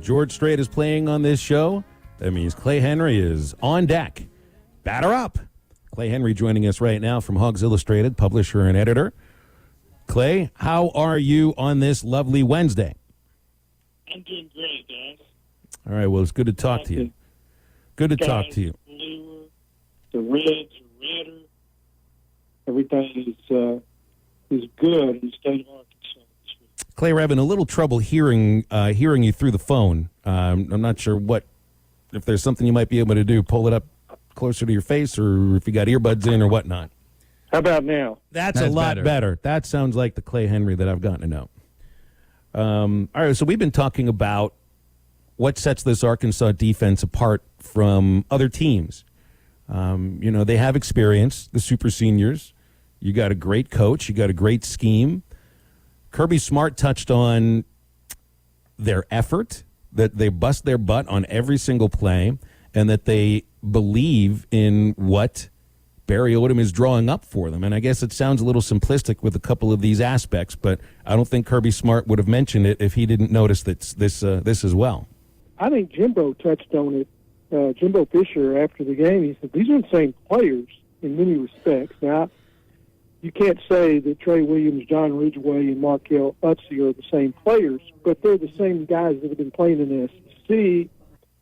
When George Strait is playing on this show, that means Clay Henry is on deck. Batter up. Clay Henry joining us right now from Hogs Illustrated, publisher and editor. Clay, how are you on this lovely Wednesday? I'm doing great, guys. All right, well, it's good to talk to you. Good to talk to you. Bluer, the Reds are redder. Everything is good in the state of Arkansas. Clay, we're having a little trouble hearing you through the phone. I'm not sure if there's something you might be able to do. Pull it up closer to your face, or if you got earbuds in or whatnot. How about now? That's a lot better. That sounds like the Clay Henry that I've gotten to know. All right, so we've been talking about what sets this Arkansas defense apart from other teams. They have experience, the super seniors. You got a great coach. You got a great scheme. Kirby Smart touched on their effort, that they bust their butt on every single play, and that they believe in what Barry Odom is drawing up for them. And I guess it sounds a little simplistic with a couple of these aspects, but I don't think Kirby Smart would have mentioned it if he didn't notice this as well. I think Jimbo touched on it. Jimbo Fisher, after the game, he said, these are the same players in many respects. Now, you can't say that Trey Williams, John Ridgway, and Markel Utze are the same players, but they're the same guys that have been playing in the SEC,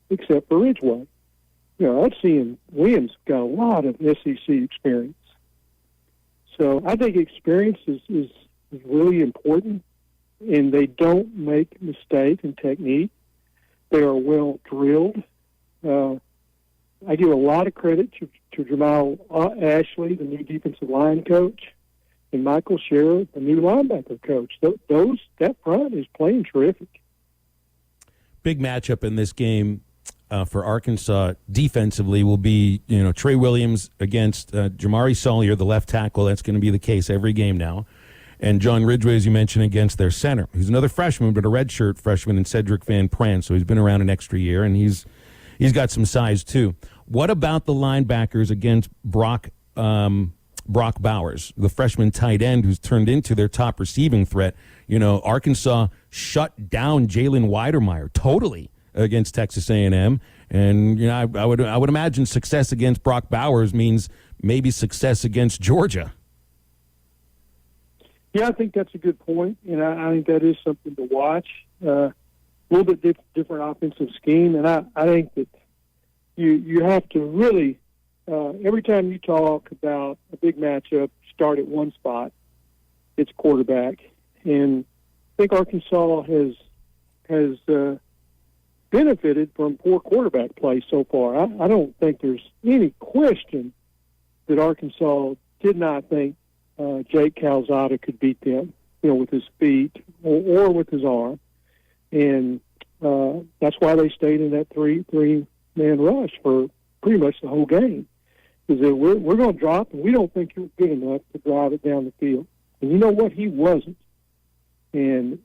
except for Ridgway. Utze and Williams got a lot of SEC experience. So I think experience is really important, and they don't make mistakes in technique. They are well drilled. I give a lot of credit to Jamal Ashley, the new defensive line coach, and Michael Scherer, the new linebacker coach. That front is playing terrific. Big matchup in this game for Arkansas defensively will be, Trey Williams against Jamari Sawyer, the left tackle. That's going to be the case every game now. And John Ridgway, as you mentioned, against their center. He's another freshman, but a redshirt freshman in Cedric Van Pran, so he's been around an extra year, and he's got some size too. What about the linebackers against Brock Bowers, the freshman tight end who's turned into their top receiving threat? Arkansas shut down Jalen Weidermeyer totally against Texas A&M, and I would imagine success against Brock Bowers means maybe success against Georgia. Yeah, I think that's a good point, and I think that is something to watch. A little bit different offensive scheme, and I think that you have to really, every time you talk about a big matchup, start at one spot, it's quarterback. And I think Arkansas has benefited from poor quarterback play so far. I don't think there's any question that Arkansas did not think Jake Calzada could beat them, with his feet or with his arm. And that's why they stayed in that three-man rush for pretty much the whole game. Is that we're going to drop, and we don't think you're good enough to drive it down the field. And you know what? He wasn't. And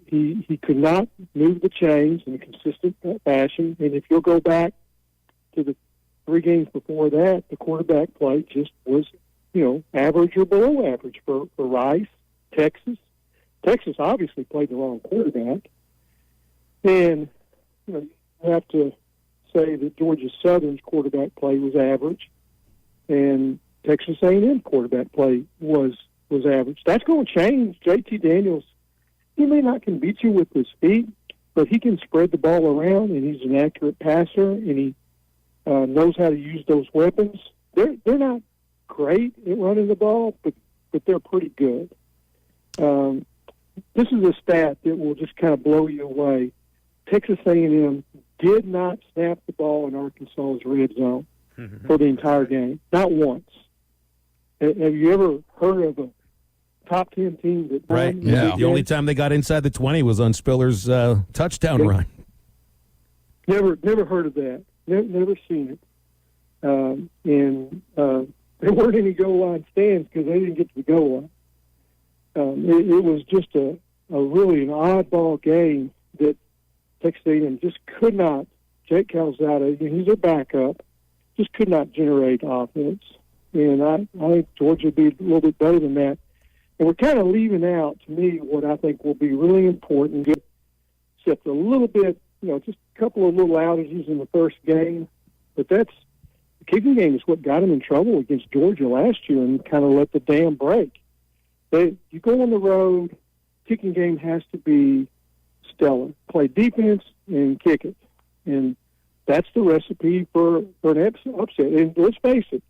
he could not move the chains in a consistent fashion. And if you'll go back to the 3 games before that, the quarterback play just was, average or below average for Rice, Texas. Texas obviously played the wrong quarterback. And, you have to say that Georgia Southern's quarterback play was average, and Texas A&M quarterback play was average. That's going to change. JT Daniels, he may not can beat you with his feet, but he can spread the ball around, and he's an accurate passer, and he knows how to use those weapons. They're not great at running the ball, but they're pretty good. This is a stat that will just kind of blow you away. Texas A&M did not snap the ball in Arkansas's red zone for the entire game, not once. Have you ever heard of a top 10 team that won? Right, yeah. The only time they got inside the 20 was on Spiller's touchdown run. Never heard of that. Never seen it. And there weren't any goal line stands because they didn't get to the goal line. It was just a really an oddball game that Texas A&M just could not. Jake Calzada, he's their backup, just could not generate offense. And I think Georgia would be a little bit better than that. And we're kind of leaving out, to me, what I think will be really important, except a little bit just a couple of little outages in the first game, but the kicking game is what got him in trouble against Georgia last year and kind of let the dam break. You go on the road, kicking game has to be stellar. Play defense and kick it. And that's the recipe for an upset. And let's face it,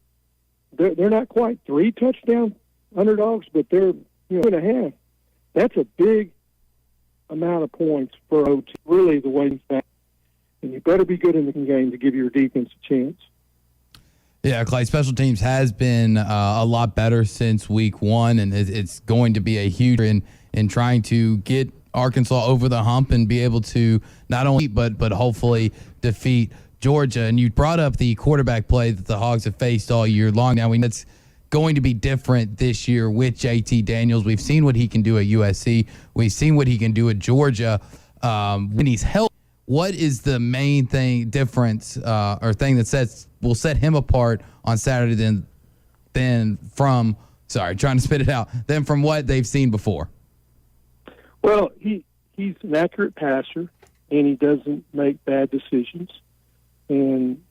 they're not quite 3 touchdown underdogs, but they're 2.5. That's a big amount of points for OT. Really the way it's back. And you better be good in the game to give your defense a chance. Yeah, Clay, special teams has been a lot better since week 1, and it's going to be a huge in trying to get Arkansas over the hump and be able to not only but hopefully defeat Georgia. And you brought up the quarterback play that the Hogs have faced all year long. Now, that's going to be different this year with JT Daniels. We've seen what he can do at USC. We've seen what he can do at Georgia when he's healthy. What is the main difference or thing that will set him apart on Saturday than from what they've seen before? Well, he's an accurate passer, and he doesn't make bad decisions. And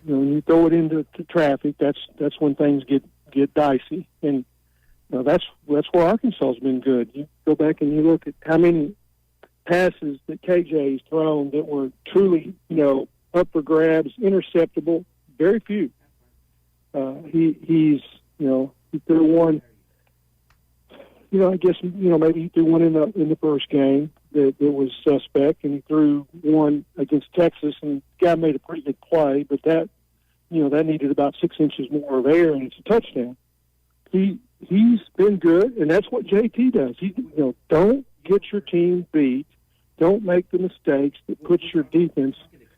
when you throw it into traffic, that's when things get dicey. And that's where Arkansas has been good. You go back and you look at how many passes that KJ's thrown that were truly, up for grabs, interceptable. Very few. He threw one. I guess maybe he threw one in the first game that was suspect, and he threw one against Texas, and the guy made a pretty good play, but that needed about 6 inches more of air, and it's a touchdown. He's been good, and that's what JT does. Don't get your team beat. Don't make the mistakes that puts your defense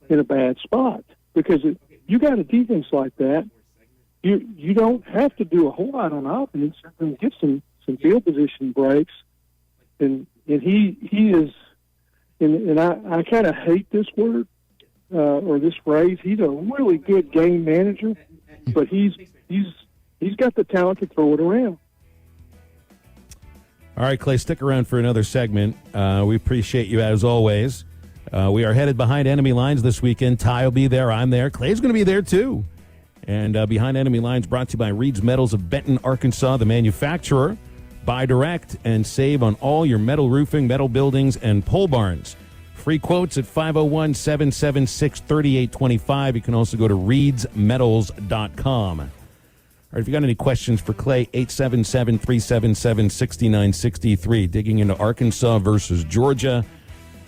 in a bad spot. Because if you got a defense like that, you don't have to do a whole lot on offense and get some field position breaks. And he is, and I kind of hate this word or this phrase. He's a really good game manager, but he's got the talent to throw it around. All right, Clay, stick around for another segment. We appreciate you as always. We are headed behind enemy lines this weekend. Ty will be there. I'm there. Clay's going to be there too. And Behind Enemy Lines brought to you by Reed's Metals of Benton, Arkansas, the manufacturer. Buy direct and save on all your metal roofing, metal buildings, and pole barns. Free quotes at 501-776-3825. You can also go to reedsmetals.com. All right, if you got any questions for Clay, 877-377-6963. Digging into Arkansas versus Georgia.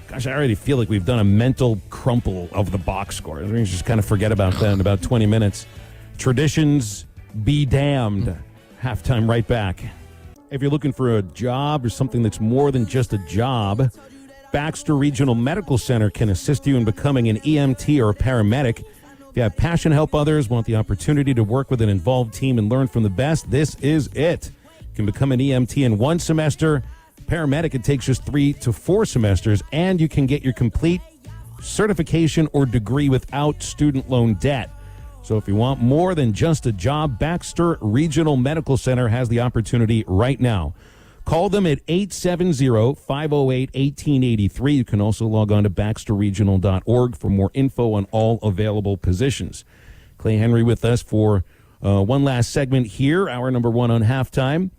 Gosh, I already feel like we've done a mental crumple of the box score. I mean, just kind of forget about that in about 20 minutes. Traditions be damned. Halftime right back. If you're looking for a job or something that's more than just a job, Baxter Regional Medical Center can assist you in becoming an EMT or a paramedic. If you have passion to help others, want the opportunity to work with an involved team and learn from the best, this is it. You can become an EMT in 1 semester. Paramedic, it takes just 3 to 4 semesters, and you can get your complete certification or degree without student loan debt. So if you want more than just a job, Baxter Regional Medical Center has the opportunity right now. Call them at 870-508-1883. You can also log on to baxterregional.org for more info on all available positions. Clay Henry with us for one last segment here, hour number 1 on halftime.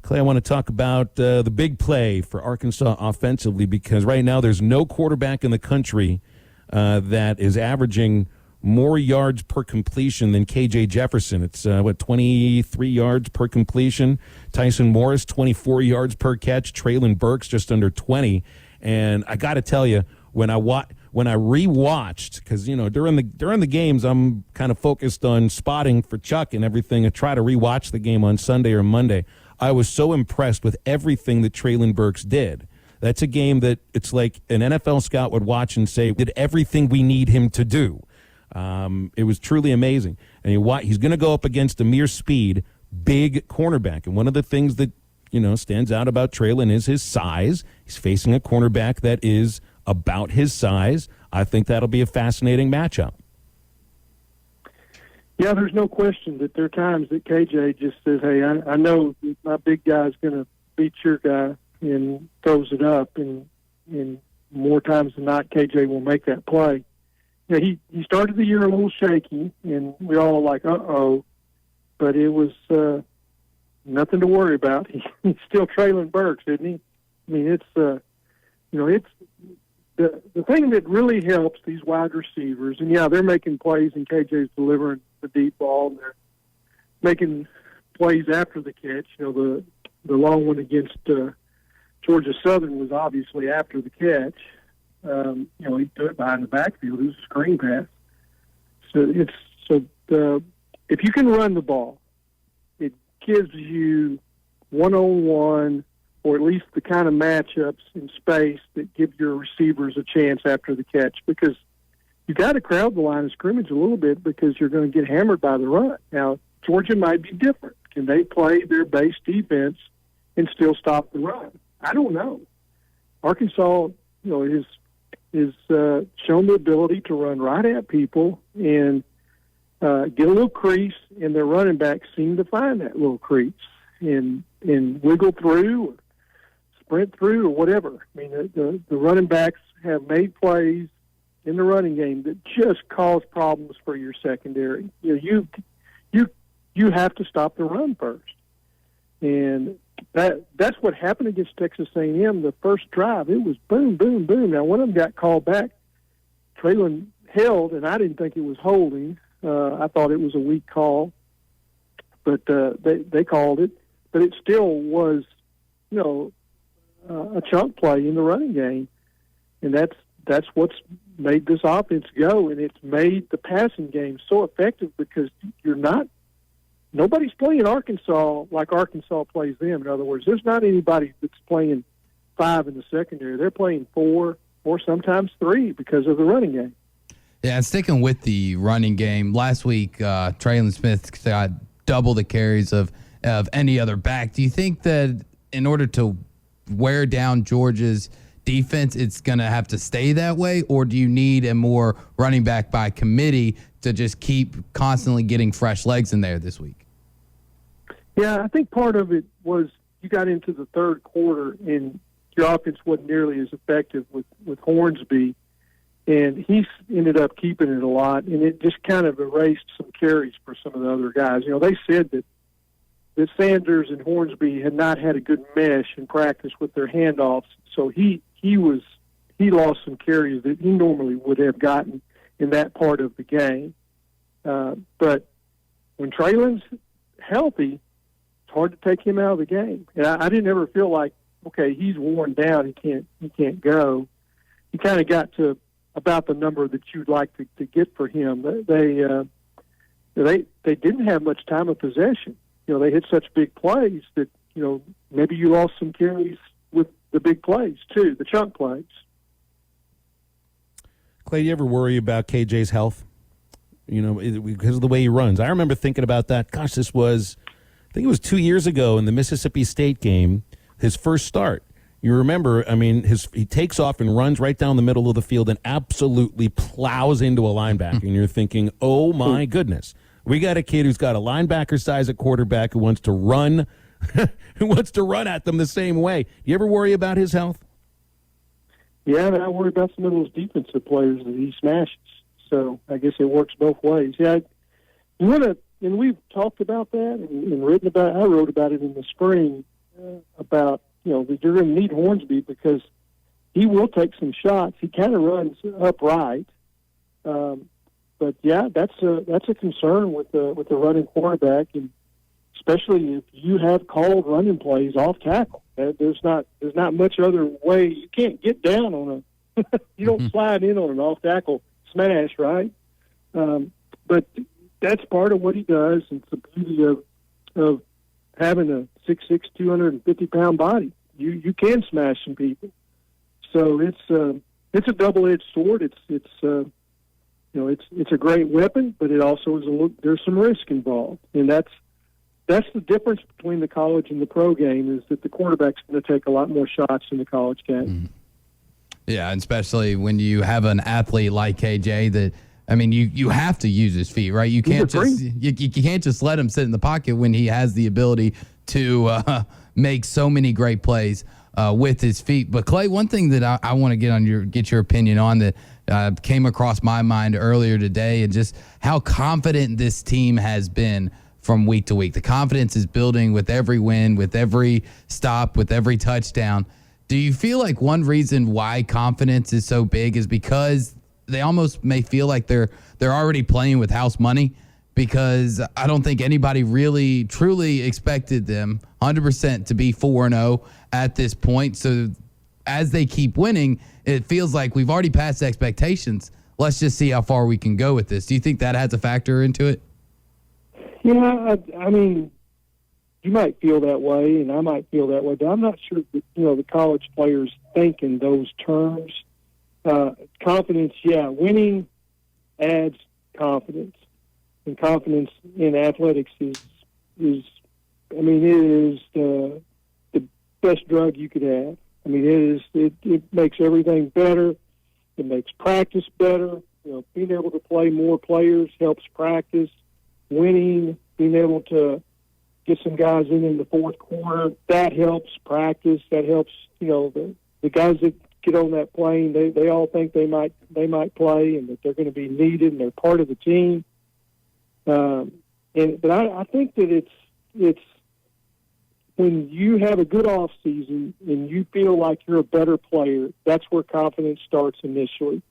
Clay, I want to talk about the big play for Arkansas offensively, because right now there's no quarterback in the country that is averaging more yards per completion than KJ Jefferson. It's 23 yards per completion. Tyson Morris, 24 yards per catch. Traylon Burks just under 20. And I got to tell you, when I rewatched, because during the games I'm kind of focused on spotting for Chuck and everything. I try to rewatch the game on Sunday or Monday. I was so impressed with everything that Traylon Burks did. That's a game that it's like an NFL scout would watch and say, did everything we need him to do. It was truly amazing. And he's going to go up against a mere speed, big cornerback. And one of the things that, stands out about Traylon is his size. He's facing a cornerback that is about his size. I think that'll be a fascinating matchup. Yeah, there's no question that there are times that KJ just says, hey, I know that my big guy's going to beat your guy, and throws it up. And more times than not, KJ will make that play. You know, he started the year a little shaky, and we all like, uh-oh, but it was nothing to worry about. He's still Traylon Burks, isn't he? I mean, it's it's the thing that really helps these wide receivers, and yeah, they're making plays, and KJ's delivering the deep ball, and they're making plays after the catch. You know, the long one against Georgia Southern was obviously after the catch. He threw it behind the backfield. It was a screen pass. If you can run the ball, it gives you one-on-one, or at least the kind of matchups in space that give your receivers a chance after the catch, because you got to crowd the line of scrimmage a little bit because you're going to get hammered by the run. Now, Georgia might be different. Can they play their base defense and still stop the run? I don't know. Arkansas, is shown the ability to run right at people and get a little crease, and their running backs seem to find that little crease and wiggle through, or sprint through, or whatever. I mean, the running backs have made plays in the running game that just cause problems for your secondary. You have to stop the run first, and that's what happened against Texas A&M. The first drive, it was boom, boom, boom. Now, one of them got called back. Traylon held, and I didn't think it was holding. I thought it was a weak call, but they called it. But it still was, a chunk play in the running game, and that's what's made this offense go, and it's made the passing game so effective because nobody's playing Arkansas like Arkansas plays them. In other words, there's not anybody that's playing 5 in the secondary. They're playing 4 or sometimes 3 because of the running game. Yeah, and sticking with the running game, last week Traylon Smith got double the carries of any other back. Do you think that in order to wear down Georgia's defense, it's going to have to stay that way, or do you need a more running back by committee to just keep constantly getting fresh legs in there this week? Yeah, I think part of it was you got into the third quarter and your offense wasn't nearly as effective with Hornsby, and he ended up keeping it a lot, and it just kind of erased some carries for some of the other guys. They said that Sanders and Hornsby had not had a good mesh in practice with their handoffs, so he lost some carries that he normally would have gotten in that part of the game. But when Traylon's healthy, it's hard to take him out of the game. And I didn't ever feel like, okay, he's worn down, he can't go. He kind of got to about the number that you'd like to get for him. They didn't have much time of possession. They hit such big plays that, maybe you lost some carries with the big plays too, the chunk plays. Clay, do you ever worry about KJ's health? Because of the way he runs. I remember thinking about that. Gosh, I think it was 2 years ago in the Mississippi State game, his first start. You remember, he takes off and runs right down the middle of the field and absolutely plows into a linebacker. And you're thinking, oh, my goodness. We got a kid who's got a linebacker size at quarterback who wants to run at them the same way. Do you ever worry about his health? Yeah, and I worry about some of those defensive players that he smashes. So I guess it works both ways. Yeah, and we've talked about that and written about. I wrote about it in the spring about that you're going to need Hornsby because he will take some shots. He kind of runs upright, but yeah, that's a concern with the running quarterback, and especially if you have called running plays off tackle. There's not much other way. You can't get down on you don't slide in on an off tackle smash, right? But that's part of what he does. It's the beauty of having a 6'6", 250-pound body. You can smash some people. So it's a double-edged sword. It's a great weapon, but it also is there's some risk involved, and that's the difference between the college and the pro game is that the quarterback's going to take a lot more shots in the college game. Mm-hmm. Yeah, and especially when you have an athlete like KJ that, you have to use his feet, right? You can't you can't just let him sit in the pocket when he has the ability to make so many great plays. with his feet. But Clay, one thing that I want to get your opinion on that came across my mind earlier today, and just how confident this team has been from week to week. The confidence is building with every win, with every stop, with every touchdown. Do you feel like one reason why confidence is so big is because they almost may feel like they're already playing with house money? Because I don't think anybody really truly expected them 100% to be 4-0 at this point. So as they keep winning, it feels like we've already passed expectations. Let's just see how far we can go with this. Do you think that has a factor into it? Yeah, I mean, you might feel that way, and I might feel that way, but I'm not sure that, the college players think in those terms. Confidence, yeah, winning adds confidence. And confidence in athletics is it is the best drug you could have. I mean, it makes everything better. It makes practice better. Being able to play more players helps practice. Winning, being able to get some guys in the fourth quarter, that helps practice. That helps, the guys that get on that plane, they all think they might play and that they're going to be needed and they're part of the team. But I think that it's when you have a good off season and you feel like you're a better player, that's where confidence starts initially.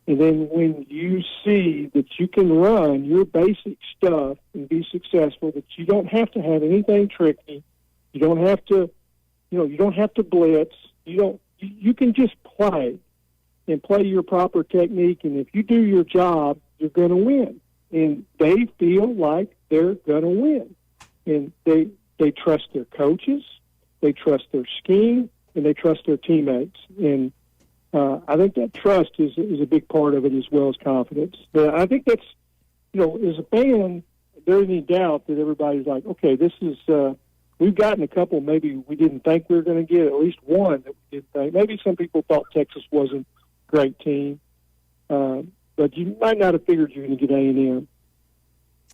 And then when you see that you can run your basic stuff and be successful, that you don't have to have anything tricky, you don't have to, you don't have to blitz, you can just play and play your proper technique. And if you do your job, you're going to win. And they feel like they're going to win. And they trust their coaches, they trust their scheme, and they trust their teammates. And I think that trust is a big part of it as well as confidence. But I think that's, as a fan, there's any doubt that everybody's like, okay, this is, we've gotten a couple maybe we didn't think we were going to get, at least one that we didn't think. Maybe some people thought Texas wasn't a great team. But you might not have figured you were going to get A&M.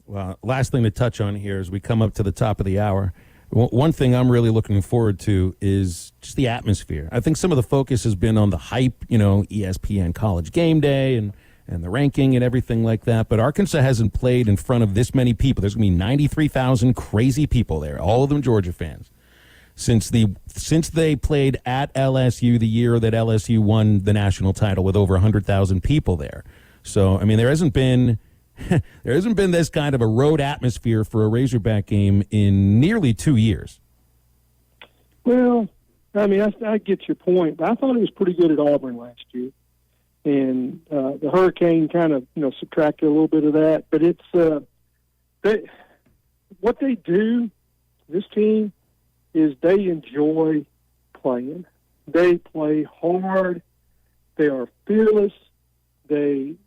Well, last thing to touch on here as we come up to the top of the hour. One thing I'm really looking forward to is just the atmosphere. I think some of the focus has been on the hype, ESPN College Game Day and the ranking and everything like that. But Arkansas hasn't played in front of this many people. There's going to be 93,000 crazy people there, all of them Georgia fans. Since they played at LSU the year that LSU won the national title with over 100,000 people there. So, I mean, there hasn't been this kind of a road atmosphere for a Razorback game in nearly 2 years. Well, I mean, I get your point, but I thought it was pretty good at Auburn last year. And the Hurricane kind of, subtracted a little bit of that. But it's what they do, this team, is they enjoy playing. They play hard. They are fearless. They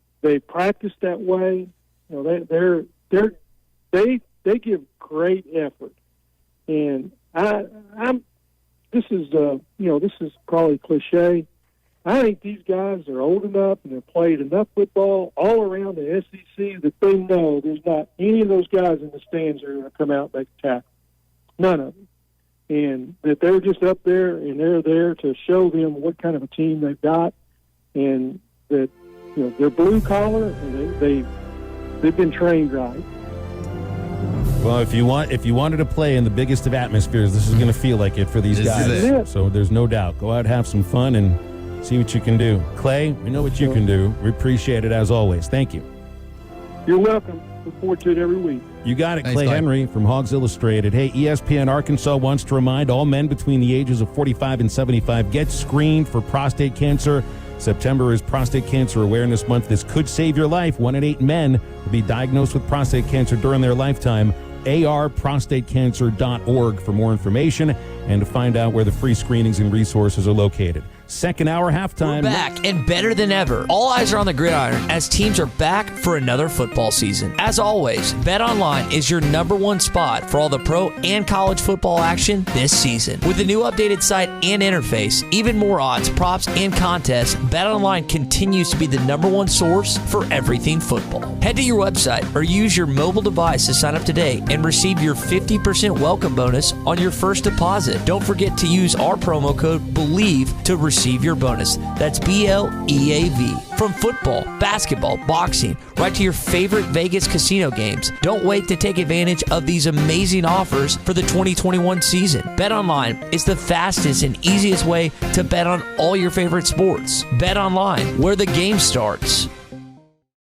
practice that way. They give great effort, and this is probably cliche. I think these guys are old enough and have played enough football all around the SEC that they know there's not any of those guys in the stands that are going to come out and make a tackle. None of them. And that they're just up there and they're there to show them what kind of a team they've got, and that they're blue collar and they've been trained right. Well, if you wanted to play in the biggest of atmospheres, this is going to feel like it for these guys. So there's no doubt. Go out, have some fun, and see what you can do. Clay, we know what you can do. We appreciate it as always. Thank you. You're welcome. Look forward to it every week. You got it, Thanks, Clay Clay. Henry from Hogs Illustrated. Hey, ESPN Arkansas wants to remind all men between the ages of 45 and 75, get screened for prostate cancer. September is Prostate Cancer Awareness Month. This could save your life. 1 in 8 men will be diagnosed with prostate cancer during their lifetime. arprostatecancer.org for more information and to find out where the free screenings and resources are located. second hour halftime. Back and better than ever. All eyes are on the gridiron as teams are back for another football season. As always, BetOnline is your number one spot for all the pro and college football action this season. With the new updated site and interface, even more odds, props, and contests, BetOnline continues to be the number one source for everything football. Head to your website or use your mobile device to sign up today and receive your 50% welcome bonus on your first deposit. Don't forget to use our promo code BELIEVE to receive your bonus. That's BLEAV. From football, basketball, boxing, right to your favorite Vegas casino games. Don't wait to take advantage of these amazing offers for the 2021 season. BetOnline is the fastest and easiest way to bet on all your favorite sports. BetOnline, where the game starts.